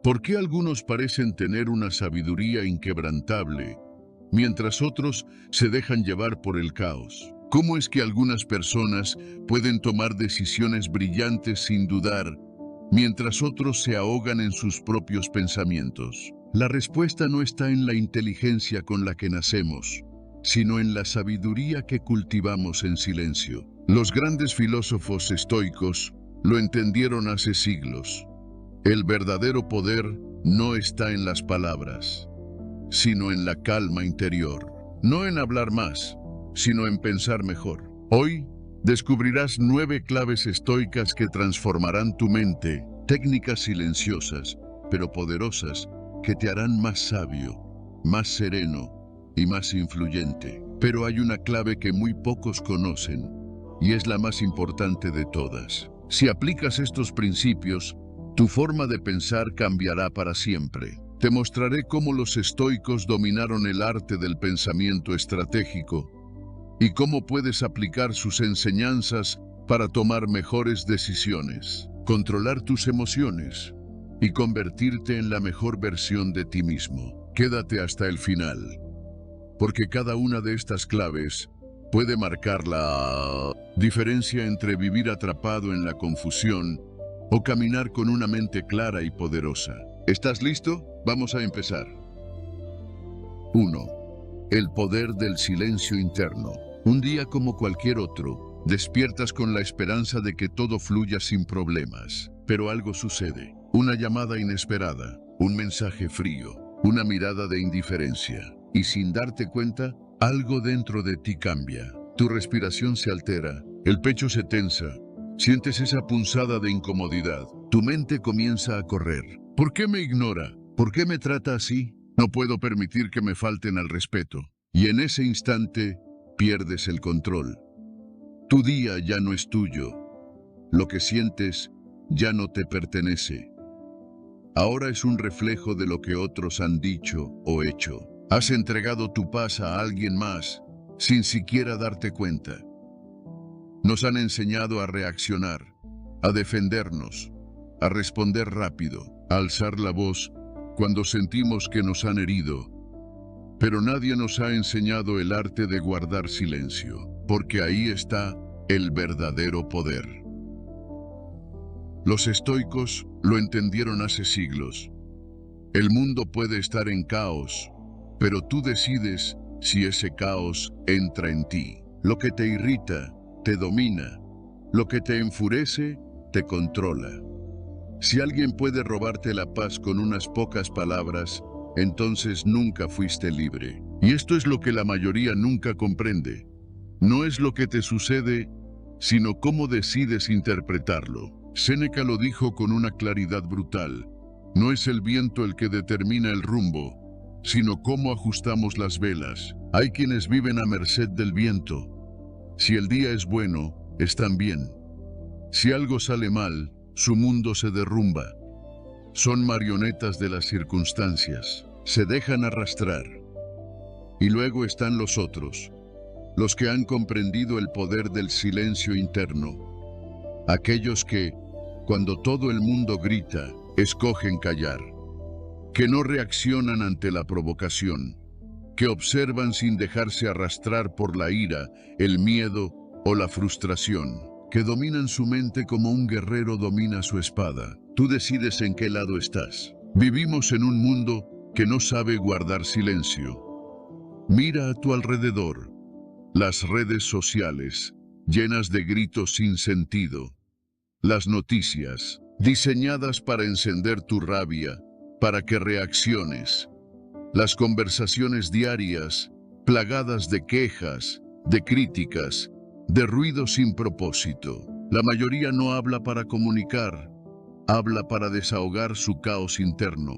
¿Por qué algunos parecen tener una sabiduría inquebrantable, mientras otros se dejan llevar por el caos? ¿Cómo es que algunas personas pueden tomar decisiones brillantes sin dudar, mientras otros se ahogan en sus propios pensamientos? La respuesta no está en la inteligencia con la que nacemos, sino en la sabiduría que cultivamos en silencio. Los grandes filósofos estoicos lo entendieron hace siglos. El verdadero poder no está en las palabras, sino en la calma interior. No en hablar más, sino en pensar mejor. Hoy descubrirás 9 claves estoicas que transformarán tu mente, técnicas silenciosas, pero poderosas, que te harán más sabio, más sereno y más influyente. Pero hay una clave que muy pocos conocen, y es la más importante de todas. Si aplicas estos principios, tu forma de pensar cambiará para siempre. Te mostraré cómo los estoicos dominaron el arte del pensamiento estratégico y cómo puedes aplicar sus enseñanzas para tomar mejores decisiones, controlar tus emociones y convertirte en la mejor versión de ti mismo. Quédate hasta el final, porque cada una de estas claves puede marcar la diferencia entre vivir atrapado en la confusión o caminar con una mente clara y poderosa. ¿Estás listo? Vamos a empezar. 1. El poder del silencio interno. Un día como cualquier otro, despiertas con la esperanza de que todo fluya sin problemas. Pero algo sucede. Una llamada inesperada, un mensaje frío, una mirada de indiferencia. Y sin darte cuenta, algo dentro de ti cambia. Tu respiración se altera, el pecho se tensa, sientes esa punzada de incomodidad. Tu mente comienza a correr. ¿Por qué me ignora? ¿Por qué me trata así? No puedo permitir que me falten al respeto. Y en ese instante, pierdes el control. Tu día ya no es tuyo. Lo que sientes ya no te pertenece. Ahora es un reflejo de lo que otros han dicho o hecho. Has entregado tu paz a alguien más, sin siquiera darte cuenta. Nos han enseñado a reaccionar, a defendernos, a responder rápido, a alzar la voz cuando sentimos que nos han herido. Pero nadie nos ha enseñado el arte de guardar silencio, porque ahí está el verdadero poder. Los estoicos lo entendieron hace siglos. El mundo puede estar en caos, pero tú decides si ese caos entra en ti. Lo que te irrita, te domina. Lo que te enfurece, te controla. Si alguien puede robarte la paz con unas pocas palabras, entonces nunca fuiste libre. Y esto es lo que la mayoría nunca comprende. No es lo que te sucede, sino cómo decides interpretarlo. Séneca lo dijo con una claridad brutal. No es el viento el que determina el rumbo, sino cómo ajustamos las velas. Hay quienes viven a merced del viento. Si el día es bueno, están bien. Si algo sale mal, su mundo se derrumba. Son marionetas de las circunstancias. Se dejan arrastrar. Y luego están los otros, los que han comprendido el poder del silencio interno. Aquellos que, cuando todo el mundo grita, escogen callar. Que no reaccionan ante la provocación. Que observan sin dejarse arrastrar por la ira, el miedo o la frustración. Que dominan su mente como un guerrero domina su espada. Tú decides en qué lado estás. Vivimos en un mundo que no sabe guardar silencio. Mira a tu alrededor. Las redes sociales, llenas de gritos sin sentido. Las noticias, diseñadas para encender tu rabia, para que reacciones. Las conversaciones diarias, plagadas de quejas, de críticas, de ruido sin propósito. La mayoría no habla para comunicar, habla para desahogar su caos interno.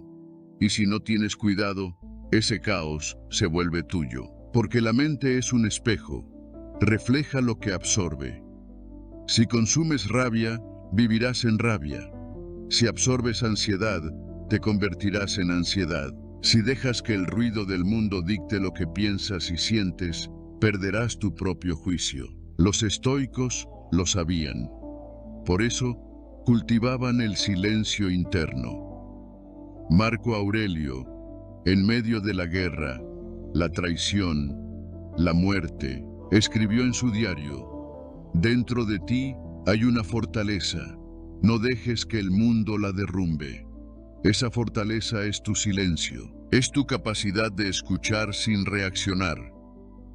Y si no tienes cuidado, ese caos se vuelve tuyo. Porque la mente es un espejo, refleja lo que absorbe. Si consumes rabia, vivirás en rabia. Si absorbes ansiedad, te convertirás en ansiedad. Si dejas que el ruido del mundo dicte lo que piensas y sientes, perderás tu propio juicio. Los estoicos lo sabían. Por eso, cultivaban el silencio interno. Marco Aurelio, en medio de la guerra, la traición, la muerte, escribió en su diario: dentro de ti hay una fortaleza, no dejes que el mundo la derrumbe. Esa fortaleza es tu silencio, es tu capacidad de escuchar sin reaccionar,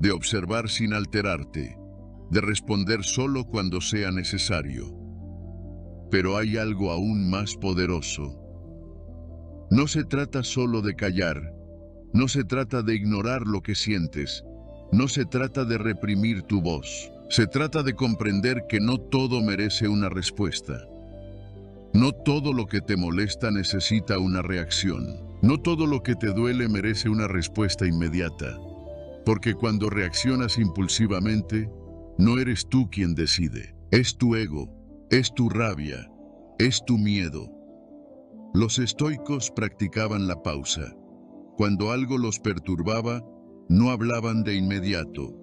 de observar sin alterarte, de responder solo cuando sea necesario. Pero hay algo aún más poderoso. No se trata solo de callar, no se trata de ignorar lo que sientes, no se trata de reprimir tu voz. Se trata de comprender que no todo merece una respuesta. No todo lo que te molesta necesita una reacción. No todo lo que te duele merece una respuesta inmediata. Porque cuando reaccionas impulsivamente, no eres tú quien decide. Es tu ego, es tu rabia, es tu miedo. Los estoicos practicaban la pausa. Cuando algo los perturbaba, no hablaban de inmediato,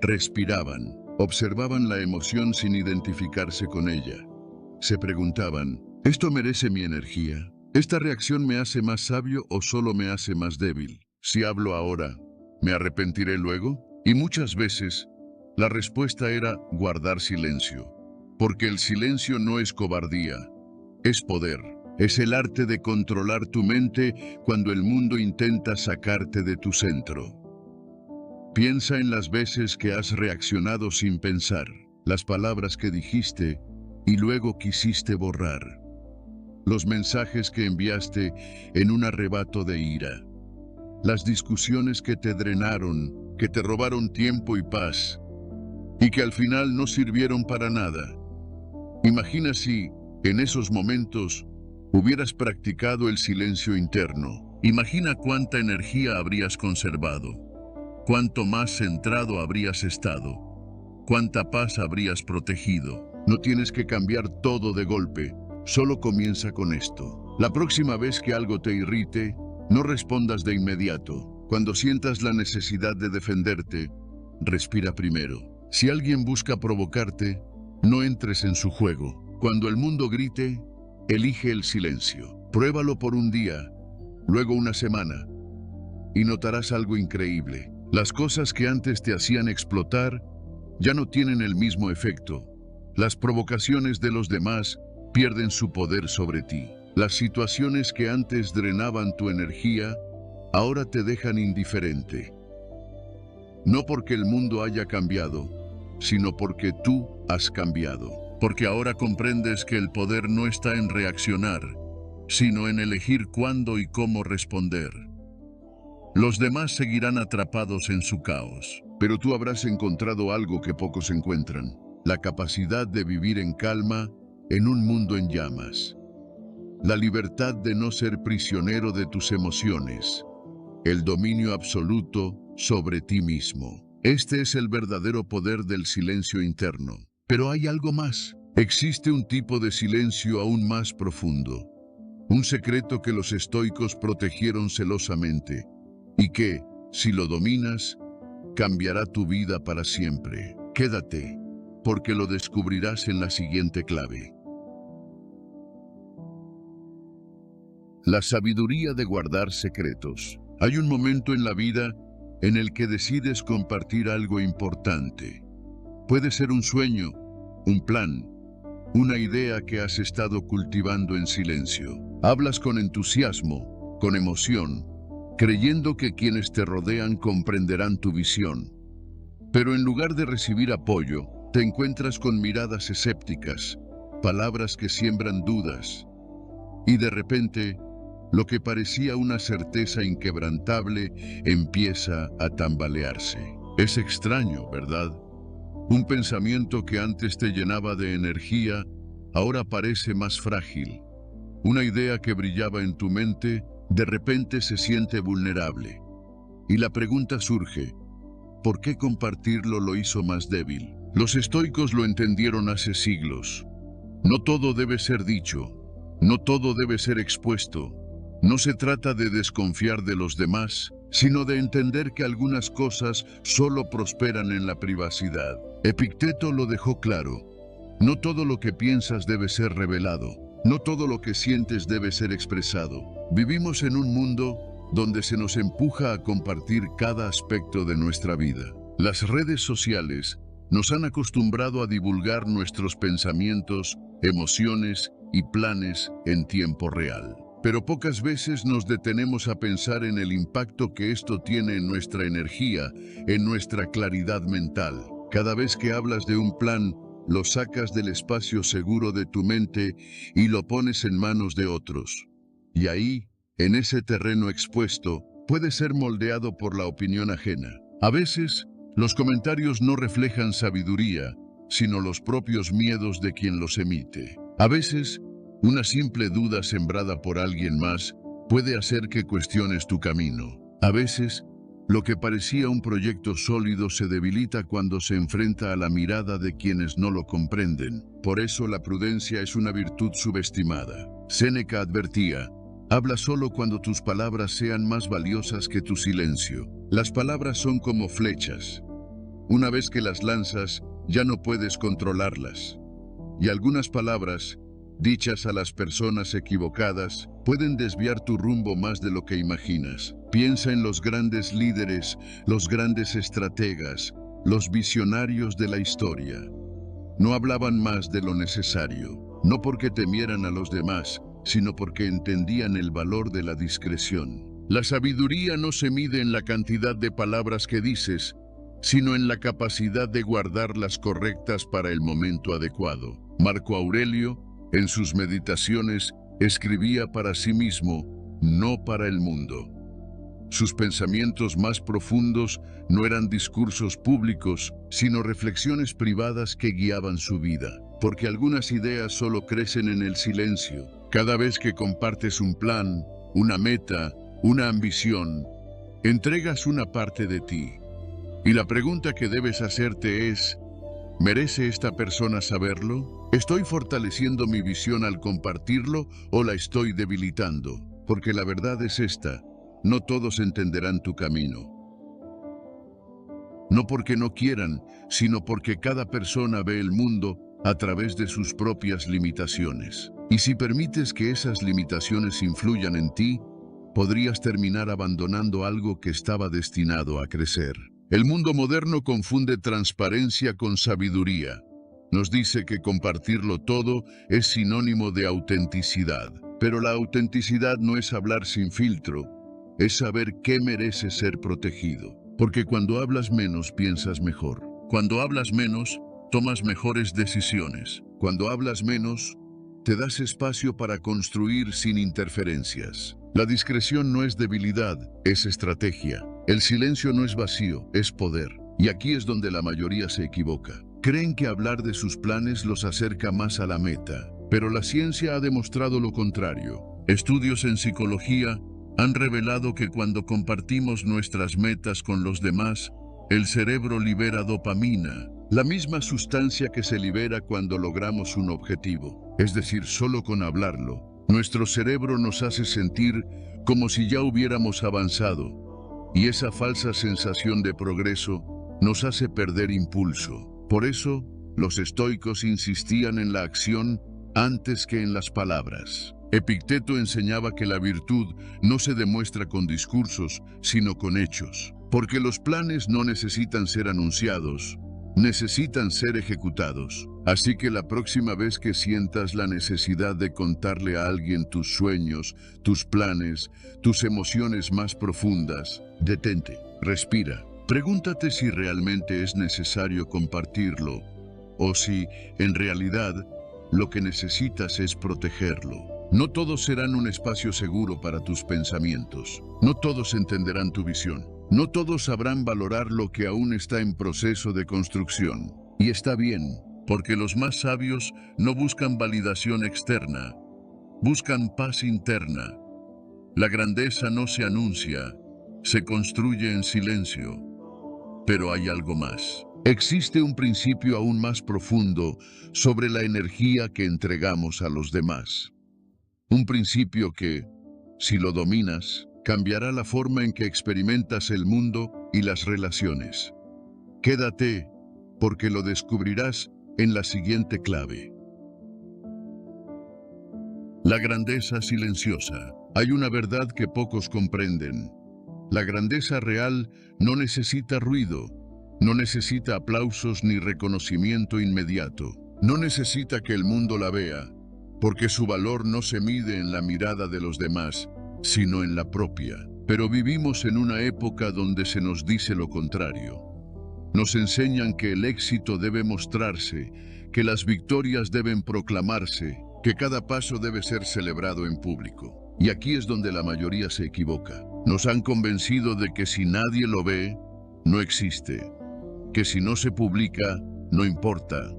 respiraban. Observaban la emoción sin identificarse con ella. Se preguntaban: ¿esto merece mi energía? ¿Esta reacción me hace más sabio o solo me hace más débil? Si hablo ahora, ¿me arrepentiré luego? Y muchas veces, la respuesta era guardar silencio. Porque el silencio no es cobardía, es poder. Es el arte de controlar tu mente cuando el mundo intenta sacarte de tu centro. Piensa en las veces que has reaccionado sin pensar, las palabras que dijiste y luego quisiste borrar, los mensajes que enviaste en un arrebato de ira, las discusiones que te drenaron, que te robaron tiempo y paz, y que al final no sirvieron para nada. Imagina si, en esos momentos, hubieras practicado el silencio interno. Imagina cuánta energía habrías conservado. Cuánto más centrado habrías estado, cuánta paz habrías protegido. No tienes que cambiar todo de golpe, solo comienza con esto. La próxima vez que algo te irrite, no respondas de inmediato. Cuando sientas la necesidad de defenderte, respira primero. Si alguien busca provocarte, no entres en su juego. Cuando el mundo grite, elige el silencio. Pruébalo por un día, luego una semana, y notarás algo increíble. Las cosas que antes te hacían explotar ya no tienen el mismo efecto. Las provocaciones de los demás pierden su poder sobre ti. Las situaciones que antes drenaban tu energía ahora te dejan indiferente. No porque el mundo haya cambiado, sino porque tú has cambiado. Porque ahora comprendes que el poder no está en reaccionar, sino en elegir cuándo y cómo responder. Los demás seguirán atrapados en su caos, pero tú habrás encontrado algo que pocos encuentran: la capacidad de vivir en calma en un mundo en llamas. La libertad de no ser prisionero de tus emociones. El dominio absoluto sobre ti mismo. Este es el verdadero poder del silencio interno. Pero hay algo más. Existe un tipo de silencio aún más profundo. Un secreto que los estoicos protegieron celosamente. Y que, si lo dominas, cambiará tu vida para siempre. Quédate, porque lo descubrirás en la siguiente clave. La sabiduría de guardar secretos. Hay un momento en la vida en el que decides compartir algo importante. Puede ser un sueño, un plan, una idea que has estado cultivando en silencio. Hablas con entusiasmo, con emoción, creyendo que quienes te rodean comprenderán tu visión. Pero en lugar de recibir apoyo, te encuentras con miradas escépticas, palabras que siembran dudas. Y de repente, lo que parecía una certeza inquebrantable empieza a tambalearse. Es extraño, ¿verdad? Un pensamiento que antes te llenaba de energía, ahora parece más frágil. Una idea que brillaba en tu mente, de repente se siente vulnerable. Y la pregunta surge: ¿por qué compartirlo lo hizo más débil? Los estoicos lo entendieron hace siglos. No todo debe ser dicho, no todo debe ser expuesto. No se trata de desconfiar de los demás, sino de entender que algunas cosas solo prosperan en la privacidad. Epicteto lo dejó claro: no todo lo que piensas debe ser revelado. No todo lo que sientes debe ser expresado. Vivimos en un mundo donde se nos empuja a compartir cada aspecto de nuestra vida. Las redes sociales nos han acostumbrado a divulgar nuestros pensamientos, emociones y planes en tiempo real. Pero pocas veces nos detenemos a pensar en el impacto que esto tiene en nuestra energía, en nuestra claridad mental. Cada vez que hablas de un plan, lo sacas del espacio seguro de tu mente y lo pones en manos de otros. Y ahí, en ese terreno expuesto, puede ser moldeado por la opinión ajena. A veces, los comentarios no reflejan sabiduría, sino los propios miedos de quien los emite. A veces, una simple duda sembrada por alguien más puede hacer que cuestiones tu camino. A veces, lo que parecía un proyecto sólido se debilita cuando se enfrenta a la mirada de quienes no lo comprenden. Por eso la prudencia es una virtud subestimada. Séneca advertía: habla solo cuando tus palabras sean más valiosas que tu silencio. Las palabras son como flechas. Una vez que las lanzas, ya no puedes controlarlas. Y algunas palabras, dichas a las personas equivocadas, pueden desviar tu rumbo más de lo que imaginas. Piensa en los grandes líderes, los grandes estrategas, los visionarios de la historia. No hablaban más de lo necesario, no porque temieran a los demás, sino porque entendían el valor de la discreción. La sabiduría no se mide en la cantidad de palabras que dices, sino en la capacidad de guardar las correctas para el momento adecuado. Marco Aurelio, en sus meditaciones, escribía para sí mismo, no para el mundo. Sus pensamientos más profundos no eran discursos públicos, sino reflexiones privadas que guiaban su vida. Porque algunas ideas solo crecen en el silencio. Cada vez que compartes un plan, una meta, una ambición, entregas una parte de ti. Y la pregunta que debes hacerte es: ¿merece esta persona saberlo? ¿Estoy fortaleciendo mi visión al compartirlo o la estoy debilitando? Porque la verdad es esta: no todos entenderán tu camino. No porque no quieran, sino porque cada persona ve el mundo a través de sus propias limitaciones. Y si permites que esas limitaciones influyan en ti, podrías terminar abandonando algo que estaba destinado a crecer. El mundo moderno confunde transparencia con sabiduría. Nos dice que compartirlo todo es sinónimo de autenticidad. Pero la autenticidad no es hablar sin filtro, es saber qué merece ser protegido. Porque cuando hablas menos, piensas mejor. Cuando hablas menos, tomas mejores decisiones. Cuando hablas menos, te das espacio para construir sin interferencias. La discreción no es debilidad, es estrategia. El silencio no es vacío, es poder. Y aquí es donde la mayoría se equivoca. Creen que hablar de sus planes los acerca más a la meta, pero la ciencia ha demostrado lo contrario. Estudios en psicología han revelado que cuando compartimos nuestras metas con los demás, el cerebro libera dopamina, la misma sustancia que se libera cuando logramos un objetivo. Es decir, solo con hablarlo, nuestro cerebro nos hace sentir como si ya hubiéramos avanzado, y esa falsa sensación de progreso nos hace perder impulso. Por eso, los estoicos insistían en la acción antes que en las palabras. Epicteto enseñaba que la virtud no se demuestra con discursos, sino con hechos. Porque los planes no necesitan ser anunciados, necesitan ser ejecutados. Así que la próxima vez que sientas la necesidad de contarle a alguien tus sueños, tus planes, tus emociones más profundas, detente, respira. Pregúntate si realmente es necesario compartirlo, o si, en realidad, lo que necesitas es protegerlo. No todos serán un espacio seguro para tus pensamientos. No todos entenderán tu visión. No todos sabrán valorar lo que aún está en proceso de construcción. Y está bien, porque los más sabios no buscan validación externa, buscan paz interna. La grandeza no se anuncia, se construye en silencio. Pero hay algo más. Existe un principio aún más profundo sobre la energía que entregamos a los demás. Un principio que, si lo dominas, cambiará la forma en que experimentas el mundo y las relaciones. Quédate, porque lo descubrirás en la siguiente clave. La grandeza silenciosa. Hay una verdad que pocos comprenden. La grandeza real no necesita ruido, no necesita aplausos ni reconocimiento inmediato. No necesita que el mundo la vea, porque su valor no se mide en la mirada de los demás, sino en la propia. Pero vivimos en una época donde se nos dice lo contrario. Nos enseñan que el éxito debe mostrarse, que las victorias deben proclamarse, que cada paso debe ser celebrado en público. Y aquí es donde la mayoría se equivoca. Nos han convencido de que si nadie lo ve, no existe. Que si no se publica, no importa.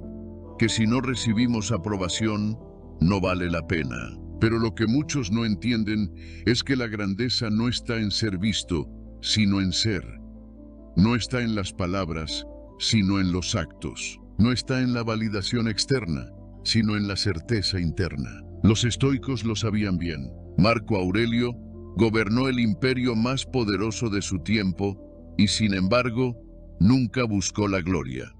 Que si no recibimos aprobación, no vale la pena. Pero lo que muchos no entienden es que la grandeza no está en ser visto, sino en ser. No está en las palabras, sino en los actos. No está en la validación externa, sino en la certeza interna. Los estoicos lo sabían bien. Marco Aurelio gobernó el imperio más poderoso de su tiempo y, sin embargo, nunca buscó la gloria.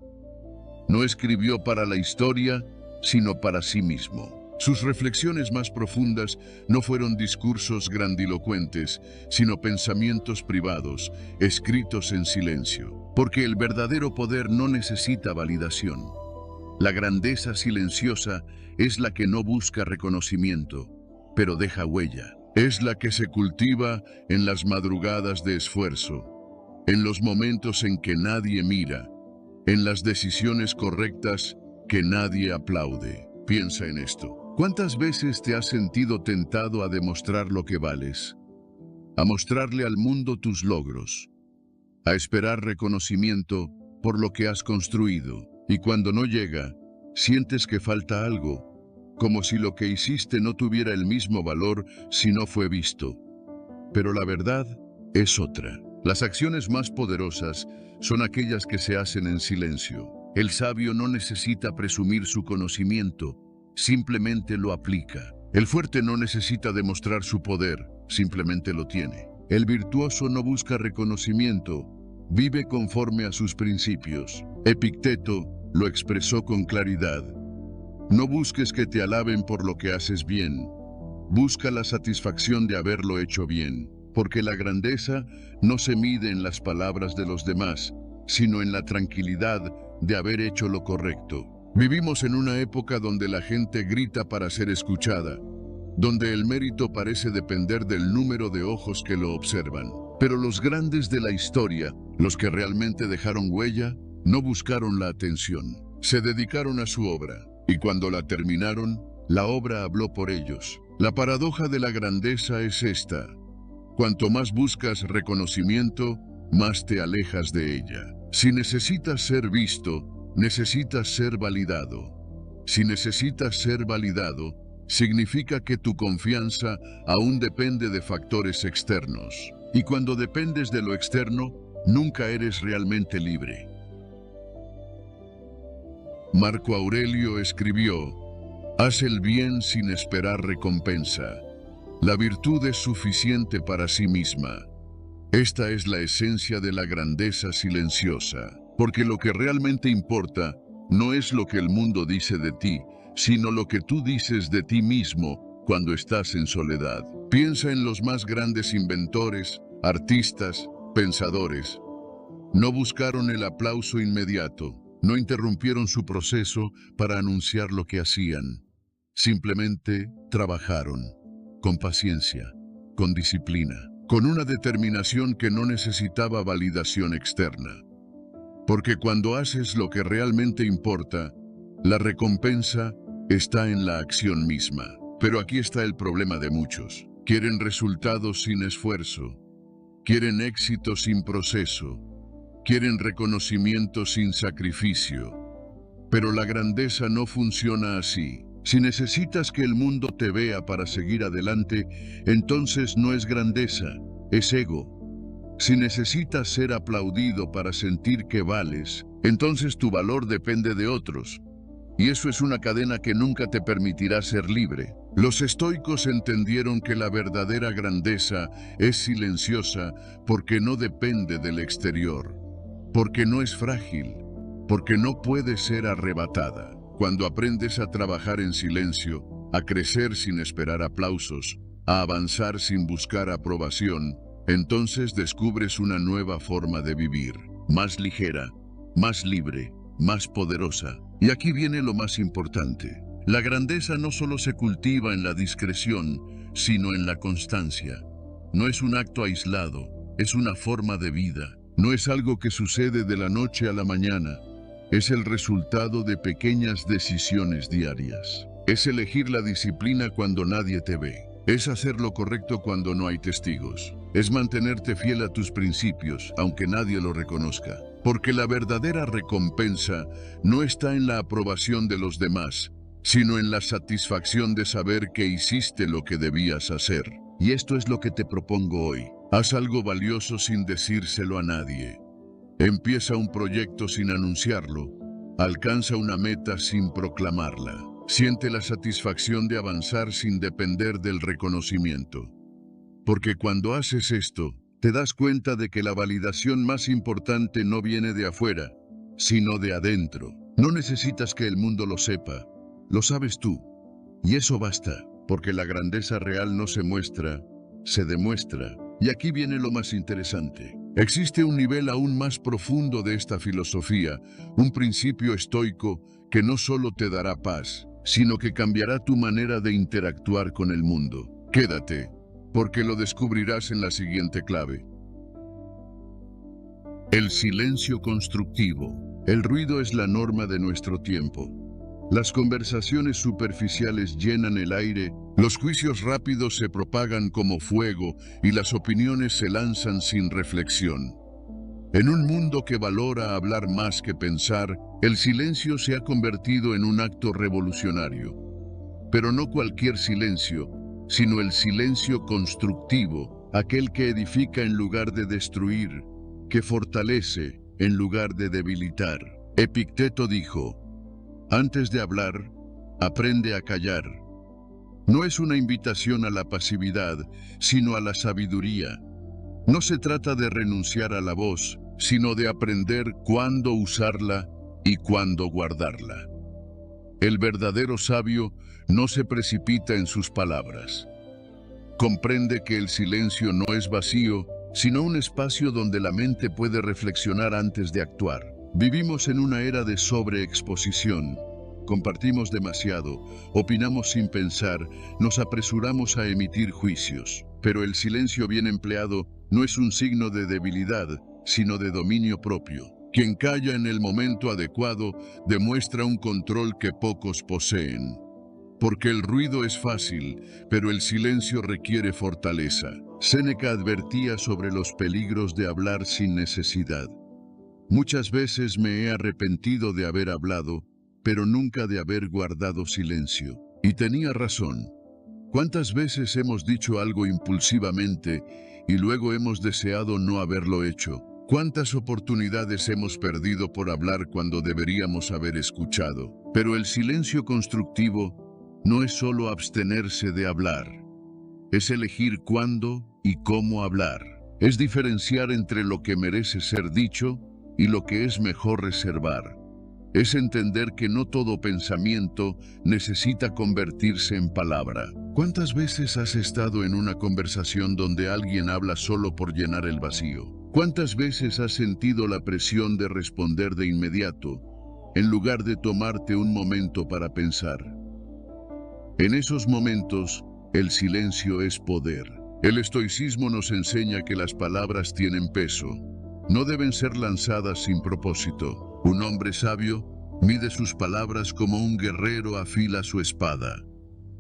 No escribió para la historia, sino para sí mismo. Sus reflexiones más profundas no fueron discursos grandilocuentes, sino pensamientos privados, escritos en silencio. Porque el verdadero poder no necesita validación. La grandeza silenciosa es la que no busca reconocimiento, pero deja huella. Es la que se cultiva en las madrugadas de esfuerzo, en los momentos en que nadie mira, en las decisiones correctas que nadie aplaude. Piensa en esto. ¿Cuántas veces te has sentido tentado a demostrar lo que vales? A mostrarle al mundo tus logros, a esperar reconocimiento por lo que has construido. Y cuando no llega, sientes que falta algo, como si lo que hiciste no tuviera el mismo valor si no fue visto. Pero la verdad es otra. Las acciones más poderosas son aquellas que se hacen en silencio. El sabio no necesita presumir su conocimiento, simplemente lo aplica. El fuerte no necesita demostrar su poder, simplemente lo tiene. El virtuoso no busca reconocimiento, vive conforme a sus principios. Epicteto lo expresó con claridad. No busques que te alaben por lo que haces bien. Busca la satisfacción de haberlo hecho bien, porque la grandeza no se mide en las palabras de los demás, sino en la tranquilidad de haber hecho lo correcto. Vivimos en una época donde la gente grita para ser escuchada, donde el mérito parece depender del número de ojos que lo observan. Pero los grandes de la historia, los que realmente dejaron huella, no buscaron la atención. Se dedicaron a su obra, y cuando la terminaron, la obra habló por ellos. La paradoja de la grandeza es esta. Cuanto más buscas reconocimiento, más te alejas de ella. Si necesitas ser visto, necesitas ser validado. Si necesitas ser validado, significa que tu confianza aún depende de factores externos. Y cuando dependes de lo externo, nunca eres realmente libre. Marco Aurelio escribió: haz el bien sin esperar recompensa. La virtud es suficiente para sí misma. Esta es la esencia de la grandeza silenciosa, porque lo que realmente importa no es lo que el mundo dice de ti, sino lo que tú dices de ti mismo cuando estás en soledad. Piensa en los más grandes inventores, artistas, pensadores. No buscaron el aplauso inmediato, no interrumpieron su proceso para anunciar lo que hacían. Simplemente trabajaron, con paciencia, con disciplina, con una determinación que no necesitaba validación externa. Porque cuando haces lo que realmente importa, la recompensa está en la acción misma. Pero aquí está el problema de muchos. Quieren resultados sin esfuerzo. Quieren éxito sin proceso. Quieren reconocimiento sin sacrificio. Pero la grandeza no funciona así. Si necesitas que el mundo te vea para seguir adelante, entonces no es grandeza, es ego. Si necesitas ser aplaudido para sentir que vales, entonces tu valor depende de otros. Y eso es una cadena que nunca te permitirá ser libre. Los estoicos entendieron que la verdadera grandeza es silenciosa porque no depende del exterior, porque no es frágil, porque no puede ser arrebatada. Cuando aprendes a trabajar en silencio, a crecer sin esperar aplausos, a avanzar sin buscar aprobación, entonces descubres una nueva forma de vivir, más ligera, más libre, más poderosa. Y aquí viene lo más importante. La grandeza no solo se cultiva en la discreción, sino en la constancia. No es un acto aislado, es una forma de vida. No es algo que sucede de la noche a la mañana. Es el resultado de pequeñas decisiones diarias. Es elegir la disciplina cuando nadie te ve. Es hacer lo correcto cuando no hay testigos. Es mantenerte fiel a tus principios, aunque nadie lo reconozca. Porque la verdadera recompensa no está en la aprobación de los demás, sino en la satisfacción de saber que hiciste lo que debías hacer. Y esto es lo que te propongo hoy. Haz algo valioso sin decírselo a nadie. Empieza un proyecto sin anunciarlo. Alcanza una meta sin proclamarla. Siente la satisfacción de avanzar sin depender del reconocimiento. Porque cuando haces esto, te das cuenta de que la validación más importante no viene de afuera, sino de adentro. No necesitas que el mundo lo sepa, lo sabes tú. Y eso basta, porque la grandeza real no se muestra, se demuestra. Y aquí viene lo más interesante. Existe un nivel aún más profundo de esta filosofía, un principio estoico que no solo te dará paz, sino que cambiará tu manera de interactuar con el mundo. Quédate, porque lo descubrirás en la siguiente clave. El silencio constructivo. El ruido es la norma de nuestro tiempo. Las conversaciones superficiales llenan el aire, los juicios rápidos se propagan como fuego y las opiniones se lanzan sin reflexión. En un mundo que valora hablar más que pensar, el silencio se ha convertido en un acto revolucionario. Pero no cualquier silencio, sino el silencio constructivo, aquel que edifica en lugar de destruir, que fortalece en lugar de debilitar. Epicteto dijo: antes de hablar, aprende a callar. No es una invitación a la pasividad, sino a la sabiduría. No se trata de renunciar a la voz, sino de aprender cuándo usarla y cuándo guardarla. El verdadero sabio no se precipita en sus palabras. Comprende que el silencio no es vacío, sino un espacio donde la mente puede reflexionar antes de actuar. Vivimos en una era de sobreexposición. Compartimos demasiado, opinamos sin pensar, nos apresuramos a emitir juicios. Pero el silencio bien empleado no es un signo de debilidad, sino de dominio propio. Quien calla en el momento adecuado demuestra un control que pocos poseen. Porque el ruido es fácil, pero el silencio requiere fortaleza. Séneca advertía sobre los peligros de hablar sin necesidad. Muchas veces me he arrepentido de haber hablado, pero nunca de haber guardado silencio. Y tenía razón. ¿Cuántas veces hemos dicho algo impulsivamente y luego hemos deseado no haberlo hecho? ¿Cuántas oportunidades hemos perdido por hablar cuando deberíamos haber escuchado? Pero el silencio constructivo no es solo abstenerse de hablar. Es elegir cuándo y cómo hablar. Es diferenciar entre lo que merece ser dicho y lo que es mejor reservar. Es entender que no todo pensamiento necesita convertirse en palabra. ¿Cuántas veces has estado en una conversación donde alguien habla solo por llenar el vacío? ¿Cuántas veces has sentido la presión de responder de inmediato, en lugar de tomarte un momento para pensar? En esos momentos, el silencio es poder. El estoicismo nos enseña que las palabras tienen peso. No deben ser lanzadas sin propósito. Un hombre sabio mide sus palabras como un guerrero afila su espada.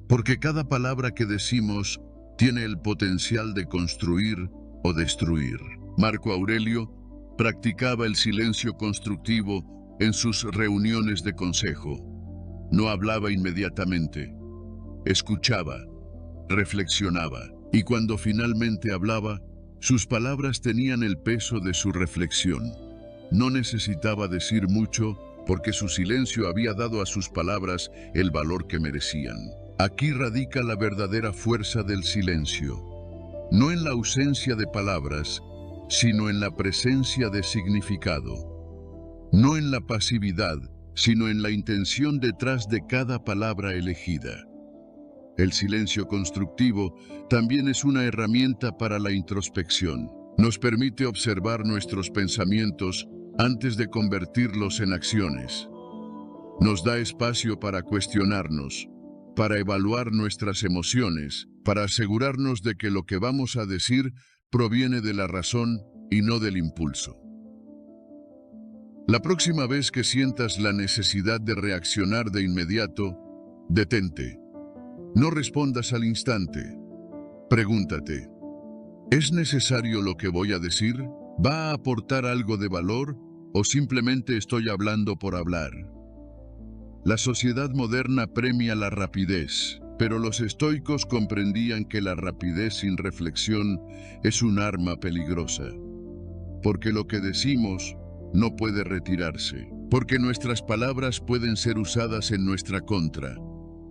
Porque cada palabra que decimos tiene el potencial de construir o destruir. Marco Aurelio practicaba el silencio constructivo en sus reuniones de consejo. No hablaba inmediatamente. Escuchaba, reflexionaba, y cuando finalmente hablaba, sus palabras tenían el peso de su reflexión. No necesitaba decir mucho porque su silencio había dado a sus palabras el valor que merecían. Aquí radica la verdadera fuerza del silencio. No en la ausencia de palabras, sino en la presencia de significado. No en la pasividad, sino en la intención detrás de cada palabra elegida. El silencio constructivo también es una herramienta para la introspección. Nos permite observar nuestros pensamientos antes de convertirlos en acciones. Nos da espacio para cuestionarnos, para evaluar nuestras emociones, para asegurarnos de que lo que vamos a decir proviene de la razón y no del impulso. La próxima vez que sientas la necesidad de reaccionar de inmediato, detente. No respondas al instante. Pregúntate, ¿es necesario lo que voy a decir? ¿Va a aportar algo de valor o simplemente estoy hablando por hablar? La sociedad moderna premia la rapidez, pero los estoicos comprendían que la rapidez sin reflexión es un arma peligrosa. Porque lo que decimos no puede retirarse, porque nuestras palabras pueden ser usadas en nuestra contra,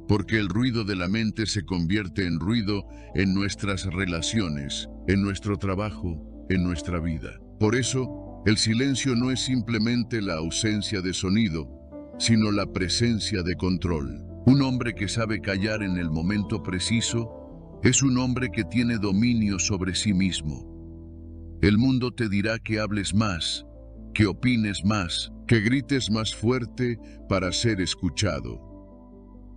porque el ruido de la mente se convierte en ruido en nuestras relaciones, en nuestro trabajo, en nuestra vida. Por eso, el silencio no es simplemente la ausencia de sonido, sino la presencia de control. Un hombre que sabe callar en el momento preciso es un hombre que tiene dominio sobre sí mismo. El mundo te dirá que hables más, que opines más, que grites más fuerte para ser escuchado.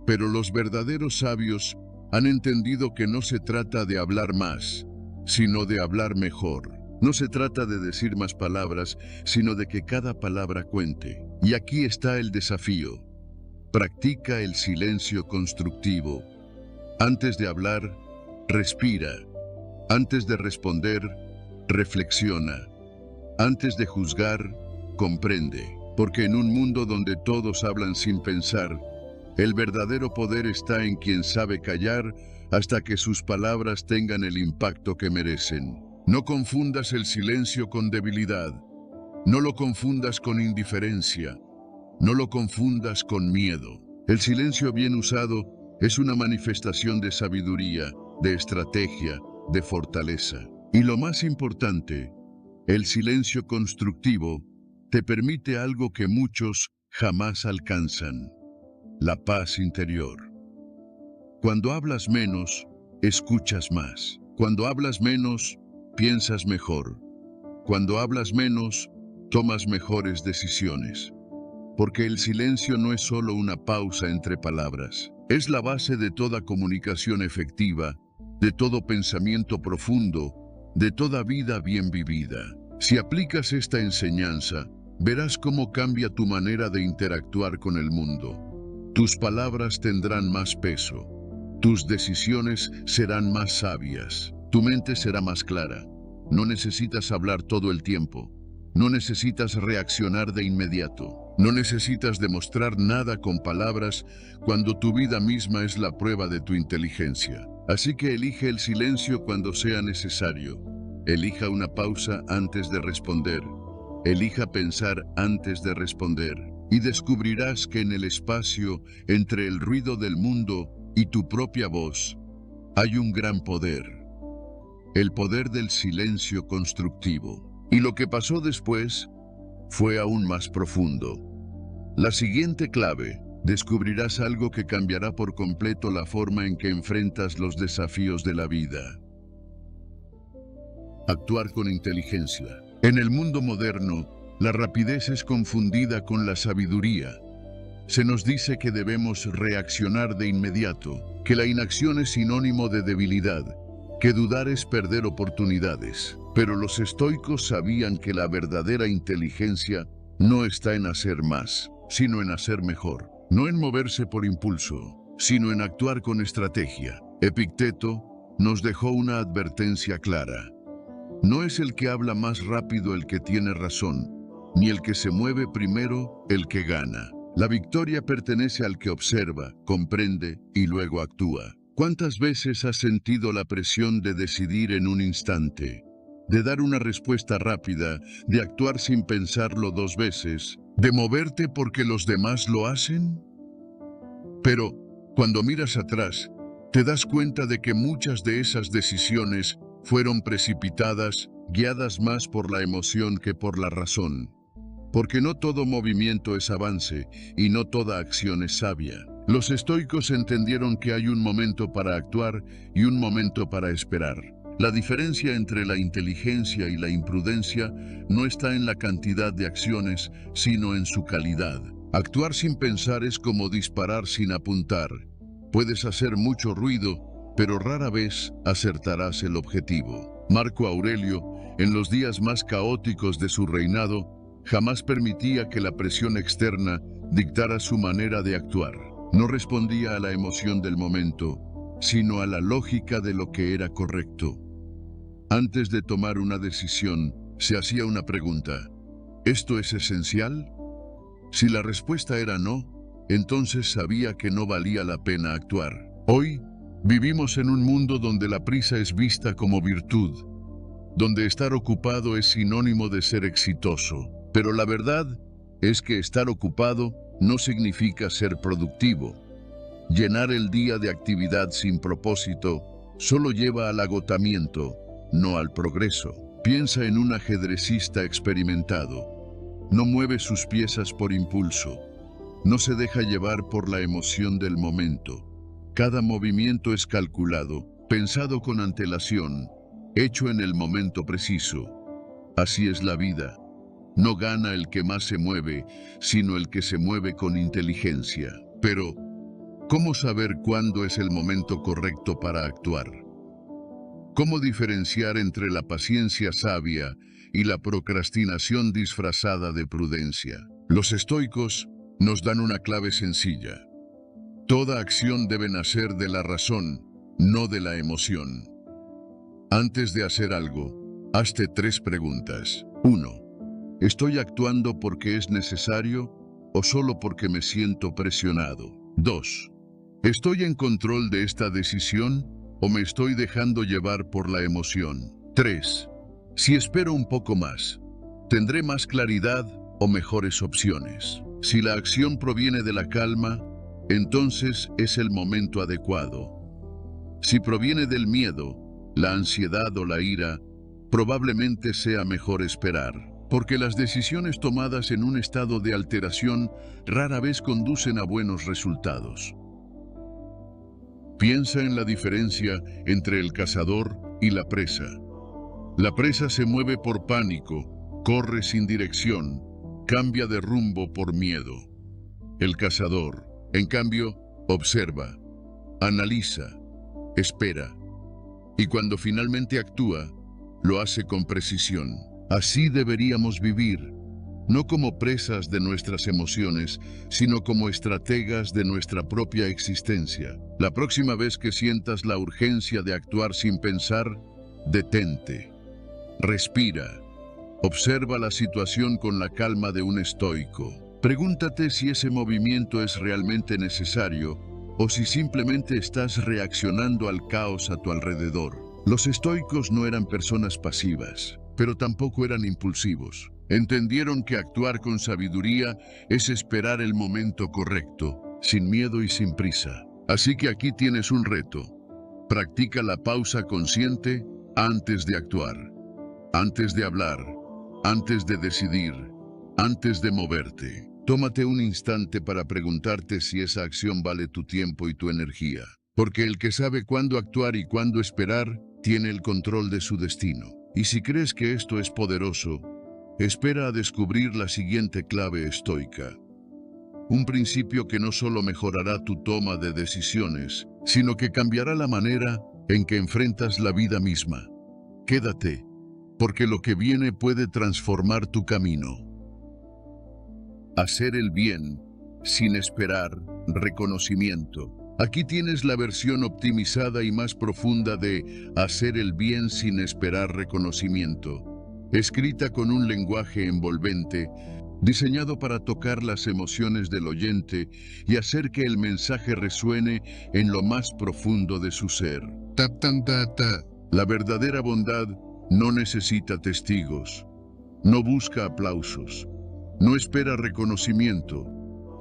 Pero los verdaderos sabios han entendido que no se trata de hablar más, sino de hablar mejor. No se trata de decir más palabras, sino de que cada palabra cuente. Y aquí está el desafío. Practica el silencio constructivo. Antes de hablar, respira. Antes de responder, reflexiona. Antes de juzgar, comprende. Porque en un mundo donde todos hablan sin pensar, el verdadero poder está en quien sabe callar hasta que sus palabras tengan el impacto que merecen. No confundas el silencio con debilidad. No lo confundas con indiferencia. No lo confundas con miedo. El silencio bien usado es una manifestación de sabiduría, de estrategia, de fortaleza. Y lo más importante, el silencio constructivo te permite algo que muchos jamás alcanzan: la paz interior. Cuando hablas menos, escuchas más. Cuando hablas menos, piensas mejor. Cuando hablas menos, tomas mejores decisiones. Porque el silencio no es solo una pausa entre palabras. Es la base de toda comunicación efectiva, de todo pensamiento profundo, de toda vida bien vivida. Si aplicas esta enseñanza, verás cómo cambia tu manera de interactuar con el mundo. Tus palabras tendrán más peso. Tus decisiones serán más sabias. Tu mente será más clara. No necesitas hablar todo el tiempo. No necesitas reaccionar de inmediato. No necesitas demostrar nada con palabras cuando tu vida misma es la prueba de tu inteligencia. Así que elige el silencio cuando sea necesario. Elija una pausa antes de responder. Elija pensar antes de responder. Y descubrirás que en el espacio entre el ruido del mundo y tu propia voz hay un gran poder. El poder del silencio constructivo. Y lo que pasó después fue aún más profundo. La siguiente clave: descubrirás algo que cambiará por completo la forma en que enfrentas los desafíos de la vida. Actuar con inteligencia. En el mundo moderno, la rapidez es confundida con la sabiduría. Se nos dice que debemos reaccionar de inmediato, que la inacción es sinónimo de debilidad, que dudar es perder oportunidades. Pero los estoicos sabían que la verdadera inteligencia no está en hacer más, sino en hacer mejor. No en moverse por impulso, sino en actuar con estrategia. Epicteto nos dejó una advertencia clara. No es el que habla más rápido el que tiene razón, ni el que se mueve primero el que gana. La victoria pertenece al que observa, comprende y luego actúa. ¿Cuántas veces has sentido la presión de decidir en un instante? De dar una respuesta rápida, de actuar sin pensarlo dos veces, de moverte porque los demás lo hacen? Pero, cuando miras atrás, te das cuenta de que muchas de esas decisiones fueron precipitadas, guiadas más por la emoción que por la razón. Porque no todo movimiento es avance y no toda acción es sabia. Los estoicos entendieron que hay un momento para actuar y un momento para esperar. La diferencia entre la inteligencia y la imprudencia no está en la cantidad de acciones, sino en su calidad. Actuar sin pensar es como disparar sin apuntar. Puedes hacer mucho ruido, pero rara vez acertarás el objetivo. Marco Aurelio, en los días más caóticos de su reinado, jamás permitía que la presión externa dictara su manera de actuar. No respondía a la emoción del momento, sino a la lógica de lo que era correcto. Antes de tomar una decisión, se hacía una pregunta: ¿esto es esencial? Si la respuesta era no, entonces sabía que no valía la pena actuar. Hoy, vivimos en un mundo donde la prisa es vista como virtud, donde estar ocupado es sinónimo de ser exitoso. Pero la verdad es que estar ocupado no significa ser productivo. Llenar el día de actividad sin propósito solo lleva al agotamiento, no al progreso. Piensa en un ajedrecista experimentado. No mueve sus piezas por impulso. No se deja llevar por la emoción del momento. Cada movimiento es calculado, pensado con antelación, hecho en el momento preciso. Así es la vida. No gana el que más se mueve, sino el que se mueve con inteligencia. Pero, ¿cómo saber cuándo es el momento correcto para actuar? ¿Cómo diferenciar entre la paciencia sabia y la procrastinación disfrazada de prudencia? Los estoicos nos dan una clave sencilla. Toda acción debe nacer de la razón, no de la emoción. Antes de hacer algo, hazte 3 preguntas. 1. ¿Estoy actuando porque es necesario o solo porque me siento presionado? 2. ¿Estoy en control de esta decisión o me estoy dejando llevar por la emoción? 3. Si espero un poco más, ¿tendré más claridad o mejores opciones? Si la acción proviene de la calma, entonces es el momento adecuado. Si proviene del miedo, la ansiedad o la ira, probablemente sea mejor esperar. Porque las decisiones tomadas en un estado de alteración rara vez conducen a buenos resultados. Piensa en la diferencia entre el cazador y la presa. La presa se mueve por pánico, corre sin dirección, cambia de rumbo por miedo. El cazador, en cambio, observa, analiza, espera, y cuando finalmente actúa, lo hace con precisión. Así deberíamos vivir, no como presas de nuestras emociones, sino como estrategas de nuestra propia existencia. La próxima vez que sientas la urgencia de actuar sin pensar, detente, respira, observa la situación con la calma de un estoico. Pregúntate si ese movimiento es realmente necesario o si simplemente estás reaccionando al caos a tu alrededor. Los estoicos no eran personas pasivas, pero tampoco eran impulsivos. Entendieron que actuar con sabiduría es esperar el momento correcto, sin miedo y sin prisa. Así que aquí tienes un reto. Practica la pausa consciente antes de actuar, antes de hablar, antes de decidir, antes de moverte. Tómate un instante para preguntarte si esa acción vale tu tiempo y tu energía. Porque el que sabe cuándo actuar y cuándo esperar, tiene el control de su destino. Y si crees que esto es poderoso, espera a descubrir la siguiente clave estoica. Un principio que no solo mejorará tu toma de decisiones, sino que cambiará la manera en que enfrentas la vida misma. Quédate, porque lo que viene puede transformar tu camino. Hacer el bien, sin esperar reconocimiento. Aquí tienes la versión optimizada y más profunda de hacer el bien sin esperar reconocimiento, escrita con un lenguaje envolvente, diseñado para tocar las emociones del oyente y hacer que el mensaje resuene en lo más profundo de su ser. La verdadera bondad no necesita testigos, no busca aplausos, no espera reconocimiento,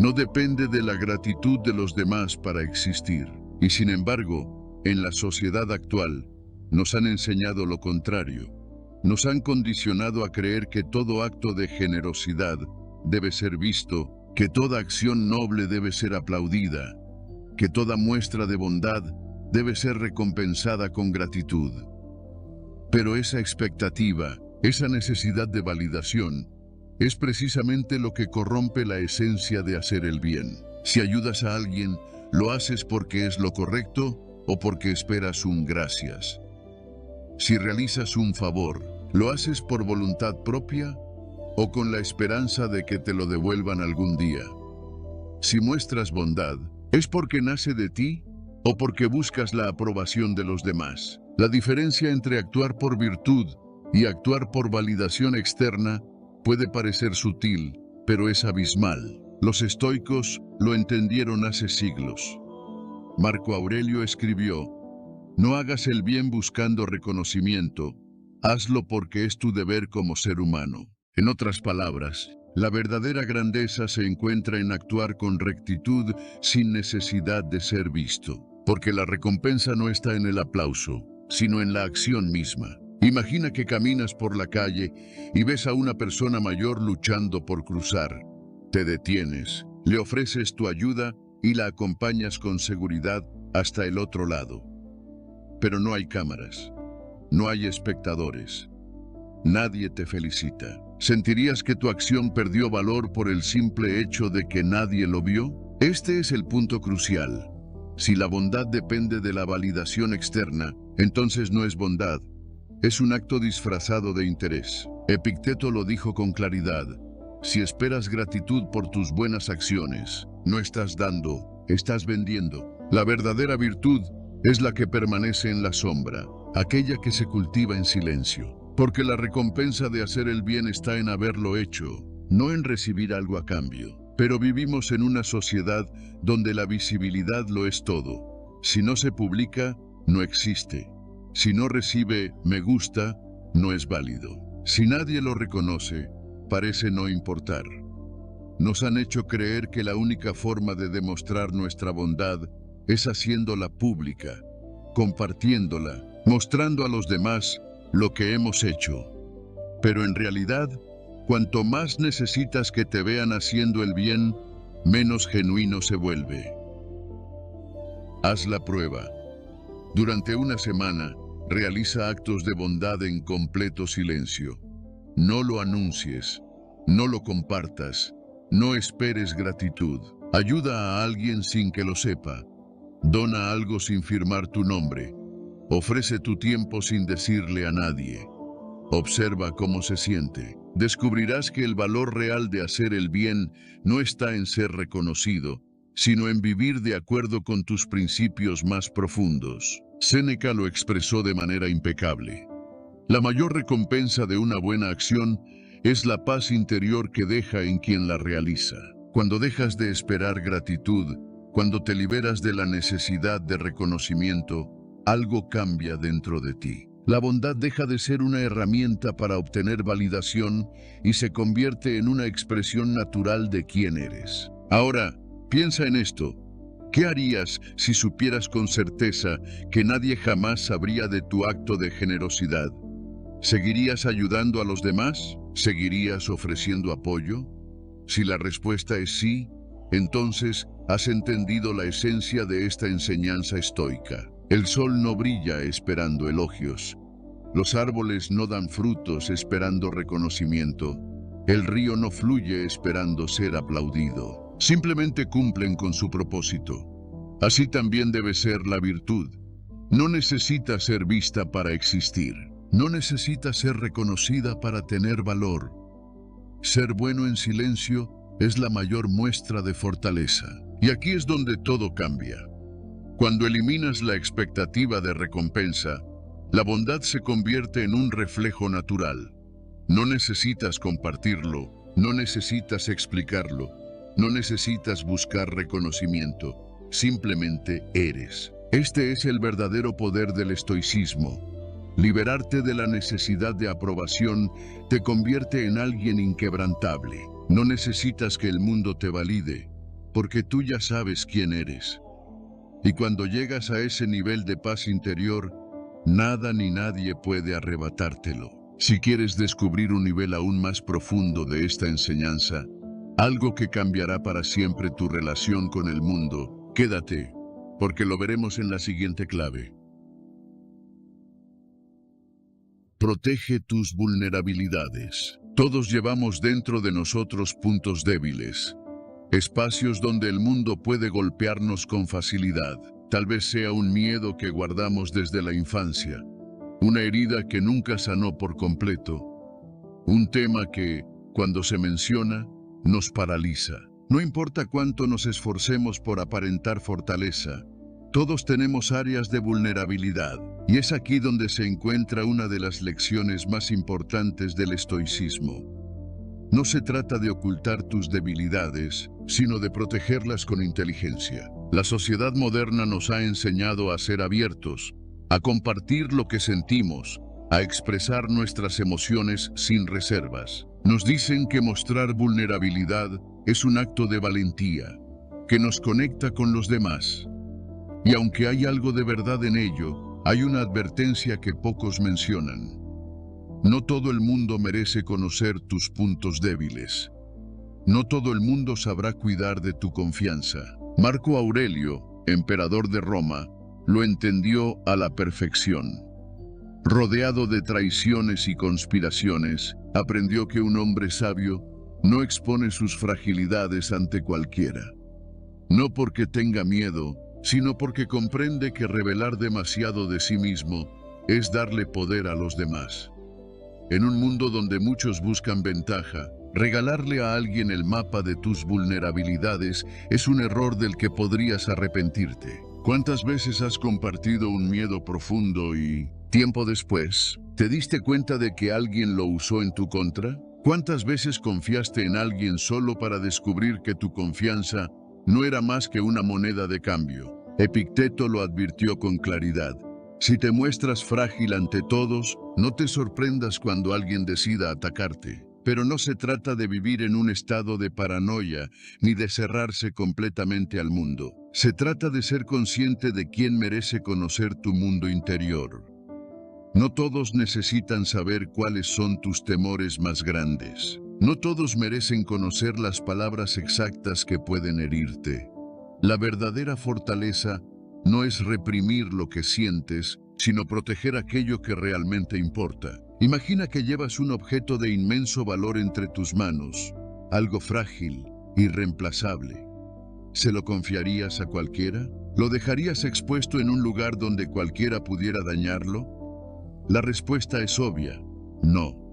no depende de la gratitud de los demás para existir. Y sin embargo, en la sociedad actual, nos han enseñado lo contrario. Nos han condicionado a creer que todo acto de generosidad debe ser visto, que toda acción noble debe ser aplaudida, que toda muestra de bondad debe ser recompensada con gratitud. Pero esa expectativa, esa necesidad de validación, es precisamente lo que corrompe la esencia de hacer el bien. Si ayudas a alguien, ¿lo haces porque es lo correcto o porque esperas un gracias? Si realizas un favor, ¿lo haces por voluntad propia o con la esperanza de que te lo devuelvan algún día? Si muestras bondad, ¿es porque nace de ti o porque buscas la aprobación de los demás? La diferencia entre actuar por virtud y actuar por validación externa puede parecer sutil, pero es abismal. Los estoicos lo entendieron hace siglos. Marco Aurelio escribió: "No hagas el bien buscando reconocimiento, hazlo porque es tu deber como ser humano". En otras palabras, la verdadera grandeza se encuentra en actuar con rectitud sin necesidad de ser visto, porque la recompensa no está en el aplauso, sino en la acción misma. Imagina que caminas por la calle y ves a una persona mayor luchando por cruzar. Te detienes, le ofreces tu ayuda y la acompañas con seguridad hasta el otro lado. Pero no hay cámaras, no hay espectadores, nadie te felicita. ¿Sentirías que tu acción perdió valor por el simple hecho de que nadie lo vio? Este es el punto crucial. Si la bondad depende de la validación externa, entonces no es bondad. Es un acto disfrazado de interés. Epicteto lo dijo con claridad: si esperas gratitud por tus buenas acciones, no estás dando, estás vendiendo. La verdadera virtud es la que permanece en la sombra, aquella que se cultiva en silencio. Porque la recompensa de hacer el bien está en haberlo hecho, no en recibir algo a cambio. Pero vivimos en una sociedad donde la visibilidad lo es todo. Si no se publica, no existe. Si no recibe me gusta, no es válido. Si nadie lo reconoce, parece no importar. Nos han hecho creer que la única forma de demostrar nuestra bondad es haciéndola pública, compartiéndola, mostrando a los demás lo que hemos hecho. Pero en realidad, cuanto más necesitas que te vean haciendo el bien, menos genuino se vuelve. Haz la prueba. Durante una semana, realiza actos de bondad en completo silencio. No lo anuncies, no lo compartas, no esperes gratitud. Ayuda a alguien sin que lo sepa. Dona algo sin firmar tu nombre. Ofrece tu tiempo sin decirle a nadie. Observa cómo se siente. Descubrirás que el valor real de hacer el bien no está en ser reconocido, sino en vivir de acuerdo con tus principios más profundos. Séneca lo expresó de manera impecable. La mayor recompensa de una buena acción es la paz interior que deja en quien la realiza. Cuando dejas de esperar gratitud, cuando te liberas de la necesidad de reconocimiento, algo cambia dentro de ti. La bondad deja de ser una herramienta para obtener validación y se convierte en una expresión natural de quién eres. Ahora, piensa en esto. ¿Qué harías si supieras con certeza que nadie jamás sabría de tu acto de generosidad? ¿Seguirías ayudando a los demás? ¿Seguirías ofreciendo apoyo? Si la respuesta es sí, entonces has entendido la esencia de esta enseñanza estoica. El sol no brilla esperando elogios. Los árboles no dan frutos esperando reconocimiento. El río no fluye esperando ser aplaudido. Simplemente cumplen con su propósito. Así también debe ser la virtud. No necesita ser vista para existir. No necesita ser reconocida para tener valor. Ser bueno en silencio es la mayor muestra de fortaleza. Y aquí es donde todo cambia. Cuando eliminas la expectativa de recompensa, la bondad se convierte en un reflejo natural. No necesitas compartirlo, no necesitas explicarlo, no necesitas buscar reconocimiento, simplemente eres. Este es el verdadero poder del estoicismo. Liberarte de la necesidad de aprobación te convierte en alguien inquebrantable. No necesitas que el mundo te valide, porque tú ya sabes quién eres. Y cuando llegas a ese nivel de paz interior, nada ni nadie puede arrebatártelo. Si quieres descubrir un nivel aún más profundo de esta enseñanza, algo que cambiará para siempre tu relación con el mundo, quédate, porque lo veremos en la siguiente clave. Protege tus vulnerabilidades. Todos llevamos dentro de nosotros puntos débiles, espacios donde el mundo puede golpearnos con facilidad. Tal vez sea un miedo que guardamos desde la infancia, una herida que nunca sanó por completo, un tema que, cuando se menciona, nos paraliza. No importa cuánto nos esforcemos por aparentar fortaleza, todos tenemos áreas de vulnerabilidad, y es aquí donde se encuentra una de las lecciones más importantes del estoicismo. No se trata de ocultar tus debilidades, sino de protegerlas con inteligencia. La sociedad moderna nos ha enseñado a ser abiertos, a compartir lo que sentimos, a expresar nuestras emociones sin reservas. Nos dicen que mostrar vulnerabilidad es un acto de valentía, que nos conecta con los demás. Y aunque hay algo de verdad en ello, hay una advertencia que pocos mencionan. No todo el mundo merece conocer tus puntos débiles. No todo el mundo sabrá cuidar de tu confianza. Marco Aurelio, emperador de Roma, lo entendió a la perfección. Rodeado de traiciones y conspiraciones, aprendió que un hombre sabio no expone sus fragilidades ante cualquiera. No porque tenga miedo, sino porque comprende que revelar demasiado de sí mismo es darle poder a los demás. En un mundo donde muchos buscan ventaja, regalarle a alguien el mapa de tus vulnerabilidades es un error del que podrías arrepentirte. ¿Cuántas veces has compartido un miedo profundo y, tiempo después, te diste cuenta de que alguien lo usó en tu contra? ¿Cuántas veces confiaste en alguien solo para descubrir que tu confianza no era más que una moneda de cambio? Epicteto lo advirtió con claridad. Si te muestras frágil ante todos, no te sorprendas cuando alguien decida atacarte. Pero no se trata de vivir en un estado de paranoia, ni de cerrarse completamente al mundo. Se trata de ser consciente de quién merece conocer tu mundo interior. No todos necesitan saber cuáles son tus temores más grandes. No todos merecen conocer las palabras exactas que pueden herirte. La verdadera fortaleza no es reprimir lo que sientes, sino proteger aquello que realmente importa. Imagina que llevas un objeto de inmenso valor entre tus manos, algo frágil, irreemplazable. ¿Se lo confiarías a cualquiera? ¿Lo dejarías expuesto en un lugar donde cualquiera pudiera dañarlo? La respuesta es obvia, no.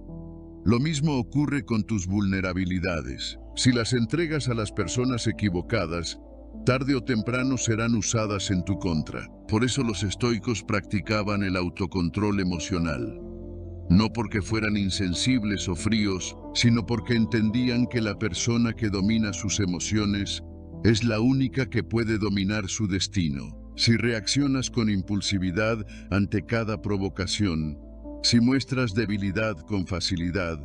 Lo mismo ocurre con tus vulnerabilidades. Si las entregas a las personas equivocadas, tarde o temprano serán usadas en tu contra. Por eso los estoicos practicaban el autocontrol emocional. No porque fueran insensibles o fríos, sino porque entendían que la persona que domina sus emociones es la única que puede dominar su destino. Si reaccionas con impulsividad ante cada provocación, si muestras debilidad con facilidad,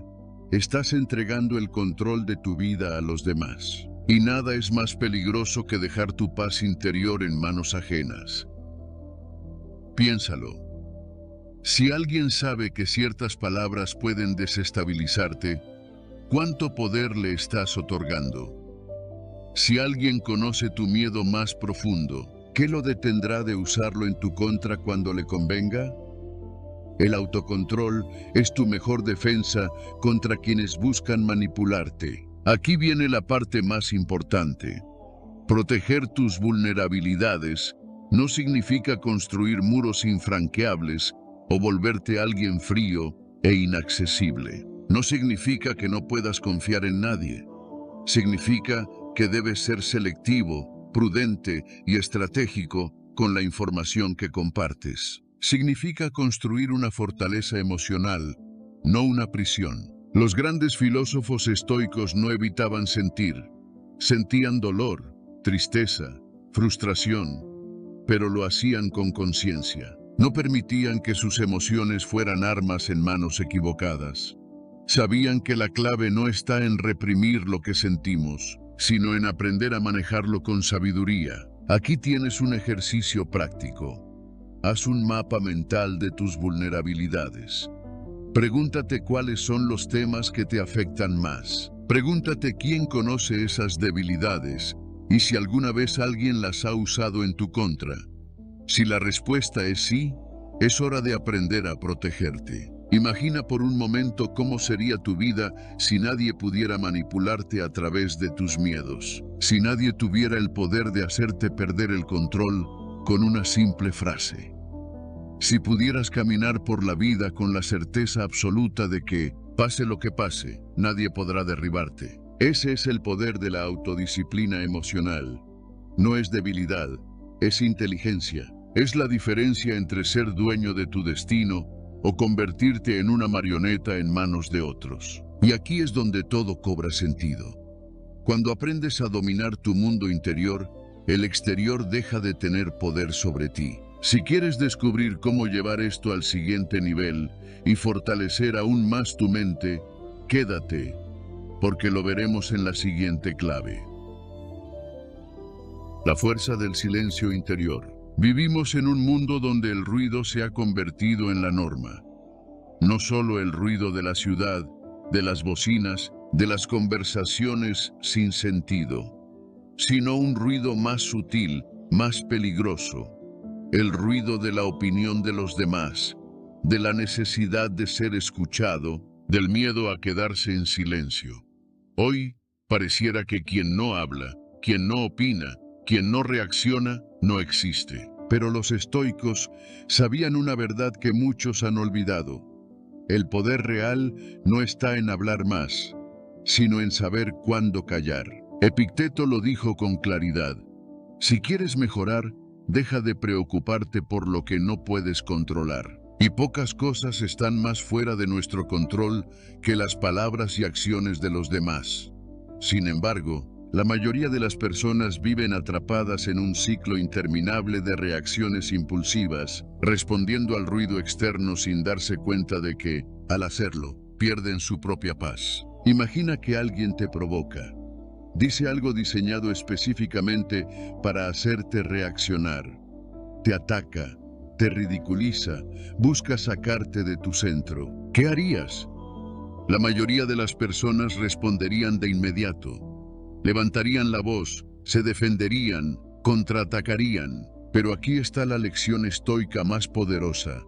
estás entregando el control de tu vida a los demás. Y nada es más peligroso que dejar tu paz interior en manos ajenas. Piénsalo. Si alguien sabe que ciertas palabras pueden desestabilizarte, ¿cuánto poder le estás otorgando? Si alguien conoce tu miedo más profundo, ¿qué lo detendrá de usarlo en tu contra cuando le convenga? El autocontrol es tu mejor defensa contra quienes buscan manipularte. Aquí viene la parte más importante. Proteger tus vulnerabilidades no significa construir muros infranqueables o volverte alguien frío e inaccesible. No significa que no puedas confiar en nadie. Significa que debes ser selectivo, prudente y estratégico con la información que compartes. Significa construir una fortaleza emocional, no una prisión. Los grandes filósofos estoicos no evitaban sentir. Sentían dolor, tristeza, frustración, pero lo hacían con conciencia. No permitían que sus emociones fueran armas en manos equivocadas. Sabían que la clave no está en reprimir lo que sentimos, sino en aprender a manejarlo con sabiduría. Aquí tienes un ejercicio práctico. Haz un mapa mental de tus vulnerabilidades. Pregúntate cuáles son los temas que te afectan más. Pregúntate quién conoce esas debilidades ¿Y si alguna vez alguien las ha usado en tu contra? Si la respuesta es sí, es hora de aprender a protegerte. Imagina por un momento cómo sería tu vida si nadie pudiera manipularte a través de tus miedos. Si nadie tuviera el poder de hacerte perder el control con una simple frase. Si pudieras caminar por la vida con la certeza absoluta de que, pase lo que pase, nadie podrá derribarte. Ese es el poder de la autodisciplina emocional. No es debilidad, es inteligencia. Es la diferencia entre ser dueño de tu destino o convertirte en una marioneta en manos de otros. Y aquí es donde todo cobra sentido. Cuando aprendes a dominar tu mundo interior, el exterior deja de tener poder sobre ti. Si quieres descubrir cómo llevar esto al siguiente nivel y fortalecer aún más tu mente, quédate, porque lo veremos en la siguiente clave. La fuerza del silencio interior. Vivimos en un mundo donde el ruido se ha convertido en la norma. No solo el ruido de la ciudad, de las bocinas, de las conversaciones sin sentido, sino un ruido más sutil, más peligroso. El ruido de la opinión de los demás, de la necesidad de ser escuchado, del miedo a quedarse en silencio. Hoy, pareciera que quien no habla, quien no opina, quien no reacciona, no existe. Pero los estoicos sabían una verdad que muchos han olvidado. El poder real no está en hablar más, sino en saber cuándo callar. Epicteto lo dijo con claridad. Si quieres mejorar, deja de preocuparte por lo que no puedes controlar. Y pocas cosas están más fuera de nuestro control que las palabras y acciones de los demás. Sin embargo, la mayoría de las personas viven atrapadas en un ciclo interminable de reacciones impulsivas, respondiendo al ruido externo sin darse cuenta de que, al hacerlo, pierden su propia paz. Imagina que alguien te provoca. Dice algo diseñado específicamente para hacerte reaccionar. Te ataca, te ridiculiza, busca sacarte de tu centro. ¿Qué harías? La mayoría de las personas responderían de inmediato. Levantarían la voz, se defenderían, contraatacarían. Pero aquí está la lección estoica más poderosa.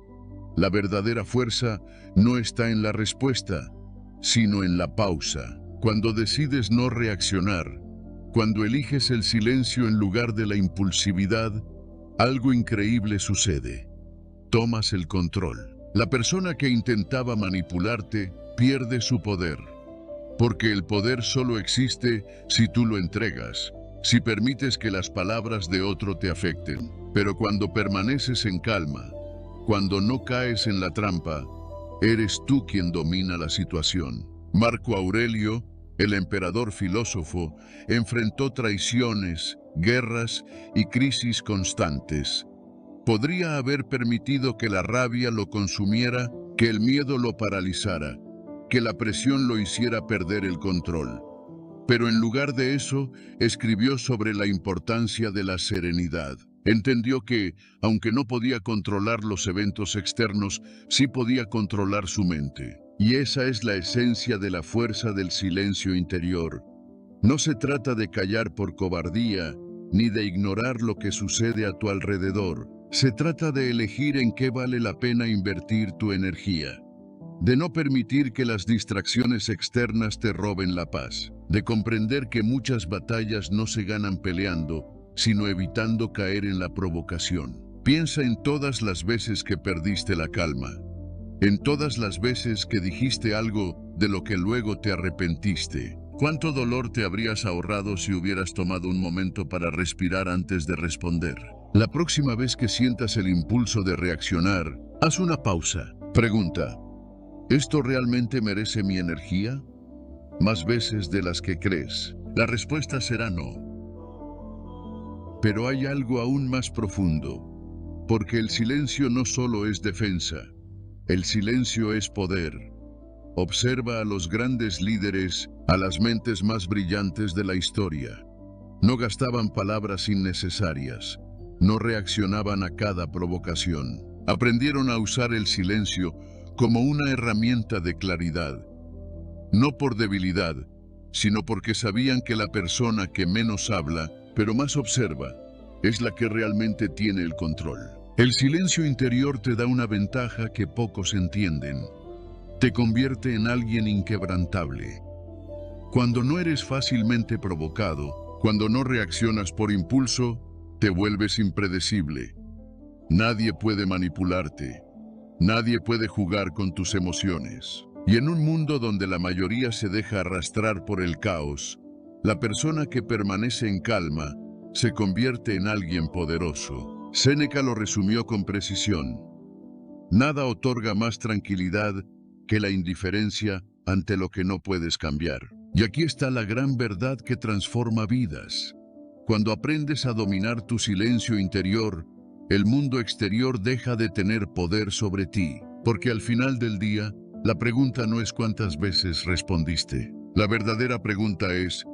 La verdadera fuerza no está en la respuesta, sino en la pausa. Cuando decides no reaccionar, cuando eliges el silencio en lugar de la impulsividad, algo increíble sucede. Tomas el control. La persona que intentaba manipularte pierde su poder. Porque el poder solo existe si tú lo entregas, si permites que las palabras de otro te afecten. Pero cuando permaneces en calma, cuando no caes en la trampa, eres tú quien domina la situación. Marco Aurelio, el emperador filósofo, enfrentó traiciones, guerras y crisis constantes. Podría haber permitido que la rabia lo consumiera, que el miedo lo paralizara, que la presión lo hiciera perder el control. Pero en lugar de eso, escribió sobre la importancia de la serenidad. Entendió que, aunque no podía controlar los eventos externos, sí podía controlar su mente. Y esa es la esencia de la fuerza del silencio interior. No se trata de callar por cobardía, ni de ignorar lo que sucede a tu alrededor. Se trata de elegir en qué vale la pena invertir tu energía. De no permitir que las distracciones externas te roben la paz. De comprender que muchas batallas no se ganan peleando, sino evitando caer en la provocación. Piensa en todas las veces que perdiste la calma. En todas las veces que dijiste algo de lo que luego te arrepentiste. ¿Cuánto dolor te habrías ahorrado si hubieras tomado un momento para respirar antes de responder? La próxima vez que sientas el impulso de reaccionar, haz una pausa. Pregunta: ¿esto realmente merece mi energía? Más veces de las que crees. La respuesta será no. Pero hay algo aún más profundo, porque el silencio no solo es defensa, el silencio es poder. Observa a los grandes líderes, a las mentes más brillantes de la historia. No gastaban palabras innecesarias, no reaccionaban a cada provocación. Aprendieron a usar el silencio como una herramienta de claridad. No por debilidad, sino porque sabían que la persona que menos habla pero más observa, es la que realmente tiene el control. El silencio interior te da una ventaja que pocos entienden. Te convierte en alguien inquebrantable. Cuando no eres fácilmente provocado, cuando no reaccionas por impulso, te vuelves impredecible. Nadie puede manipularte. Nadie puede jugar con tus emociones. Y en un mundo donde la mayoría se deja arrastrar por el caos, la persona que permanece en calma se convierte en alguien poderoso. Séneca lo resumió con precisión. Nada otorga más tranquilidad que la indiferencia ante lo que no puedes cambiar. Y aquí está la gran verdad que transforma vidas. Cuando aprendes a dominar tu silencio interior, el mundo exterior deja de tener poder sobre ti. Porque al final del día, la pregunta no es cuántas veces respondiste. La verdadera pregunta es,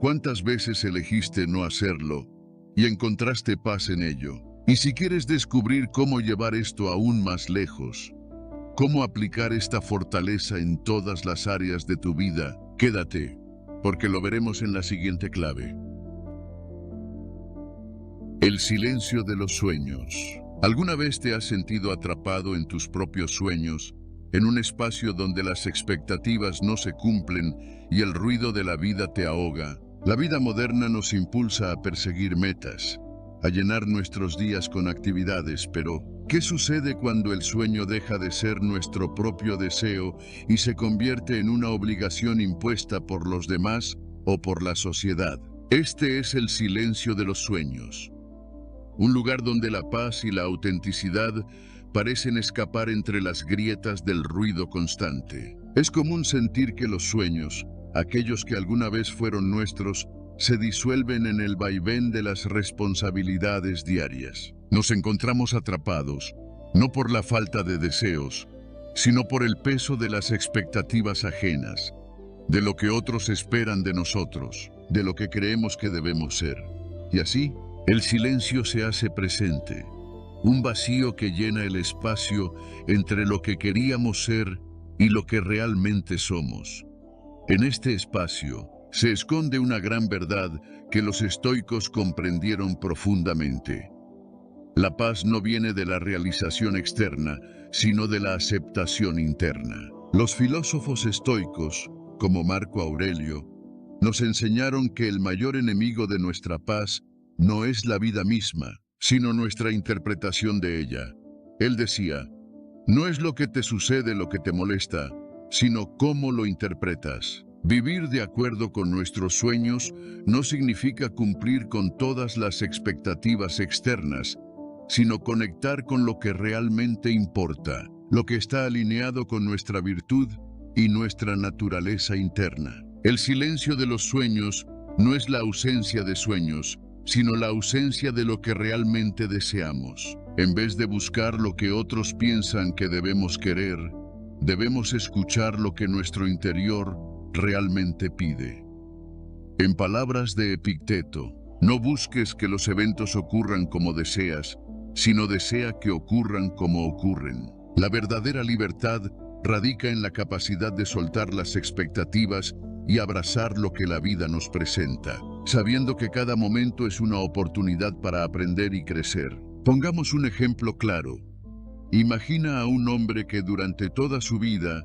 ¿cuántas veces elegiste no hacerlo y encontraste paz en ello? Y si quieres descubrir cómo llevar esto aún más lejos, cómo aplicar esta fortaleza en todas las áreas de tu vida, quédate, porque lo veremos en la siguiente clave. El silencio de los sueños. ¿Alguna vez te has sentido atrapado en tus propios sueños, en un espacio donde las expectativas no se cumplen y el ruido de la vida te ahoga? La vida moderna nos impulsa a perseguir metas, a llenar nuestros días con actividades, pero ¿qué sucede cuando el sueño deja de ser nuestro propio deseo y se convierte en una obligación impuesta por los demás o por la sociedad? Este es el silencio de los sueños. Un lugar donde la paz y la autenticidad parecen escapar entre las grietas del ruido constante. Es común sentir que los sueños, aquellos que alguna vez fueron nuestros, se disuelven en el vaivén de las responsabilidades diarias. Nos encontramos atrapados, no por la falta de deseos, sino por el peso de las expectativas ajenas, de lo que otros esperan de nosotros, de lo que creemos que debemos ser. Y así, el silencio se hace presente, un vacío que llena el espacio entre lo que queríamos ser y lo que realmente somos. En este espacio se esconde una gran verdad que los estoicos comprendieron profundamente. La paz no viene de la realización externa, sino de la aceptación interna. Los filósofos estoicos, como Marco Aurelio, nos enseñaron que el mayor enemigo de nuestra paz no es la vida misma, sino nuestra interpretación de ella. Él decía, no es lo que te sucede lo que te molesta, sino cómo lo interpretas. Vivir de acuerdo con nuestros sueños no significa cumplir con todas las expectativas externas, sino conectar con lo que realmente importa, lo que está alineado con nuestra virtud y nuestra naturaleza interna. El silencio de los sueños no es la ausencia de sueños, sino la ausencia de lo que realmente deseamos. En vez de buscar lo que otros piensan que debemos querer, debemos escuchar lo que nuestro interior realmente pide. En palabras de Epicteto, no busques que los eventos ocurran como deseas, sino desea que ocurran como ocurren. La verdadera libertad radica en la capacidad de soltar las expectativas y abrazar lo que la vida nos presenta, sabiendo que cada momento es una oportunidad para aprender y crecer. Pongamos un ejemplo claro. Imagina a un hombre que durante toda su vida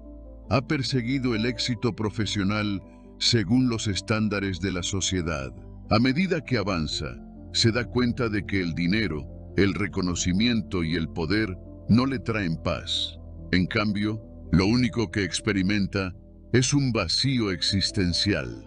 ha perseguido el éxito profesional según los estándares de la sociedad. A medida que avanza, se da cuenta de que el dinero, el reconocimiento y el poder no le traen paz. En cambio, lo único que experimenta es un vacío existencial.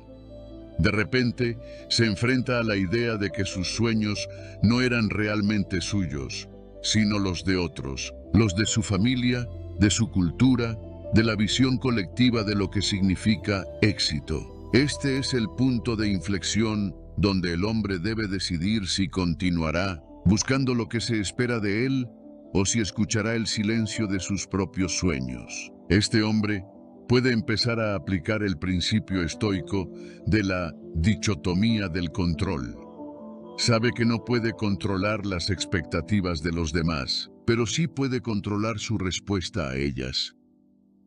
De repente, se enfrenta a la idea de que sus sueños no eran realmente suyos, sino los de otros, los de su familia, de su cultura, de la visión colectiva de lo que significa éxito. Este es el punto de inflexión donde el hombre debe decidir si continuará buscando lo que se espera de él o si escuchará el silencio de sus propios sueños. Este hombre puede empezar a aplicar el principio estoico de la dicotomía del control. Sabe que no puede controlar las expectativas de los demás, pero sí puede controlar su respuesta a ellas.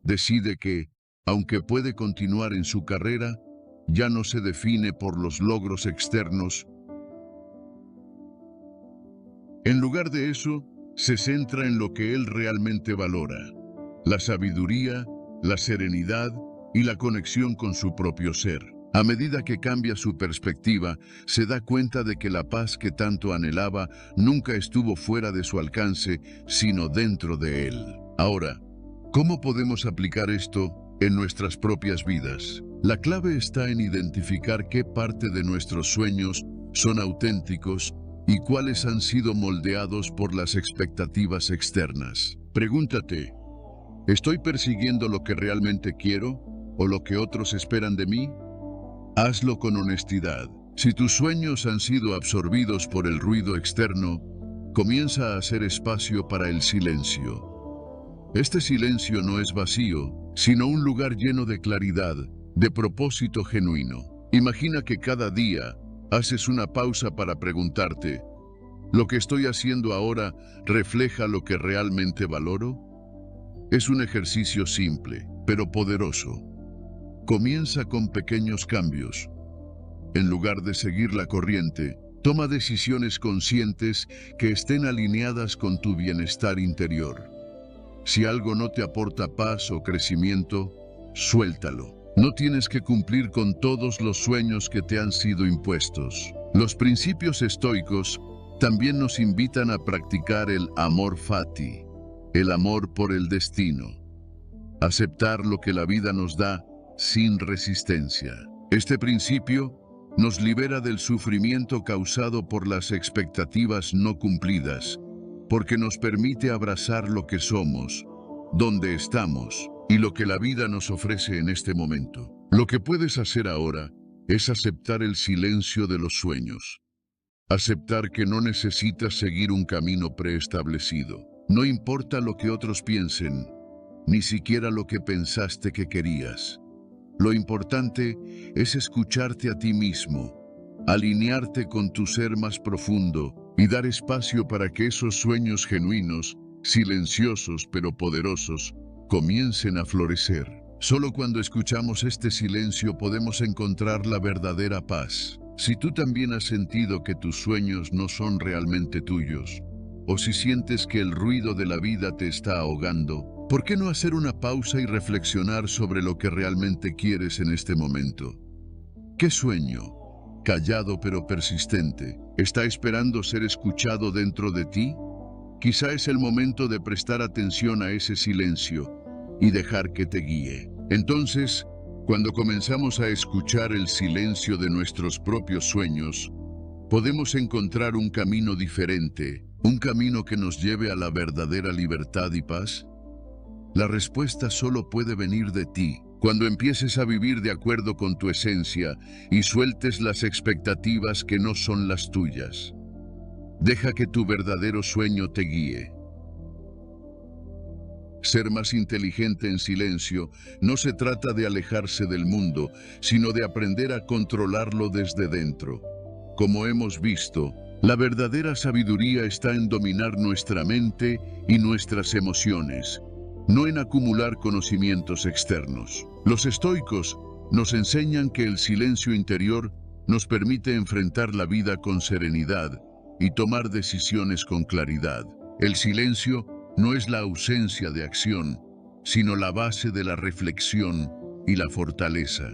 Decide que, aunque puede continuar en su carrera, ya no se define por los logros externos, En lugar de eso, se centra en lo que él realmente valora: la sabiduría, la serenidad y la conexión con su propio ser. A medida que cambia su perspectiva, se da cuenta de que la paz que tanto anhelaba nunca estuvo fuera de su alcance, sino dentro de él. Ahora, ¿cómo podemos aplicar esto en nuestras propias vidas? La clave está en identificar qué parte de nuestros sueños son auténticos y cuáles han sido moldeados por las expectativas externas. Pregúntate: ¿estoy persiguiendo lo que realmente quiero o lo que otros esperan de mí? Hazlo con honestidad. Si tus sueños han sido absorbidos por el ruido externo, comienza a hacer espacio para el silencio. Este silencio no es vacío, sino un lugar lleno de claridad, de propósito genuino. Imagina que cada día haces una pausa para preguntarte: ¿lo que estoy haciendo ahora refleja lo que realmente valoro? Es un ejercicio simple, pero poderoso. Comienza con pequeños cambios. En lugar de seguir la corriente, toma decisiones conscientes que estén alineadas con tu bienestar interior. Si algo no te aporta paz o crecimiento, suéltalo. No tienes que cumplir con todos los sueños que te han sido impuestos. Los principios estoicos también nos invitan a practicar el amor fati, el amor por el destino. Aceptar lo que la vida nos da sin resistencia. Este principio nos libera del sufrimiento causado por las expectativas no cumplidas, porque nos permite abrazar lo que somos, donde estamos y lo que la vida nos ofrece en este momento. Lo que puedes hacer ahora es aceptar el silencio de los sueños. Aceptar que no necesitas seguir un camino preestablecido. No importa lo que otros piensen, ni siquiera lo que pensaste que querías. Lo importante es escucharte a ti mismo, alinearte con tu ser más profundo y dar espacio para que esos sueños genuinos, silenciosos pero poderosos, comiencen a florecer. Solo cuando escuchamos este silencio podemos encontrar la verdadera paz. Si tú también has sentido que tus sueños no son realmente tuyos, o si sientes que el ruido de la vida te está ahogando, ¿por qué no hacer una pausa y reflexionar sobre lo que realmente quieres en este momento? ¿Qué sueño, callado pero persistente, está esperando ser escuchado dentro de ti? Quizá es el momento de prestar atención a ese silencio y dejar que te guíe. Entonces, cuando comenzamos a escuchar el silencio de nuestros propios sueños, podemos encontrar un camino diferente, un camino que nos lleve a la verdadera libertad y paz. La respuesta solo puede venir de ti, cuando empieces a vivir de acuerdo con tu esencia y sueltes las expectativas que no son las tuyas. Deja que tu verdadero sueño te guíe. Ser más inteligente en silencio no se trata de alejarse del mundo, sino de aprender a controlarlo desde dentro. Como hemos visto, la verdadera sabiduría está en dominar nuestra mente y nuestras emociones, no en acumular conocimientos externos. Los estoicos nos enseñan que el silencio interior nos permite enfrentar la vida con serenidad y tomar decisiones con claridad. El silencio no es la ausencia de acción, sino la base de la reflexión y la fortaleza.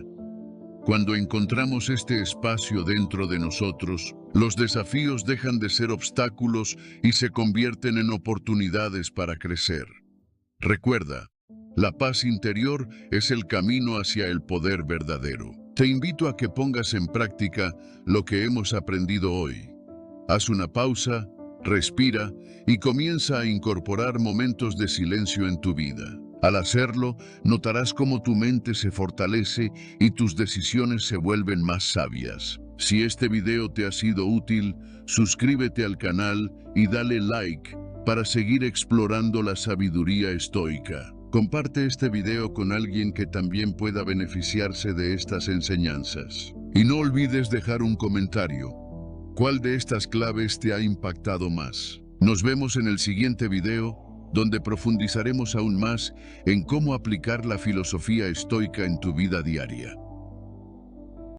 Cuando encontramos este espacio dentro de nosotros, los desafíos dejan de ser obstáculos y se convierten en oportunidades para crecer. Recuerda, la paz interior es el camino hacia el poder verdadero. Te invito a que pongas en práctica lo que hemos aprendido hoy. Haz una pausa, respira y comienza a incorporar momentos de silencio en tu vida. Al hacerlo, notarás cómo tu mente se fortalece y tus decisiones se vuelven más sabias. Si este video te ha sido útil, suscríbete al canal y dale like para seguir explorando la sabiduría estoica. Comparte este video con alguien que también pueda beneficiarse de estas enseñanzas. Y no olvides dejar un comentario. ¿Cuál de estas claves te ha impactado más? Nos vemos en el siguiente video, donde profundizaremos aún más en cómo aplicar la filosofía estoica en tu vida diaria.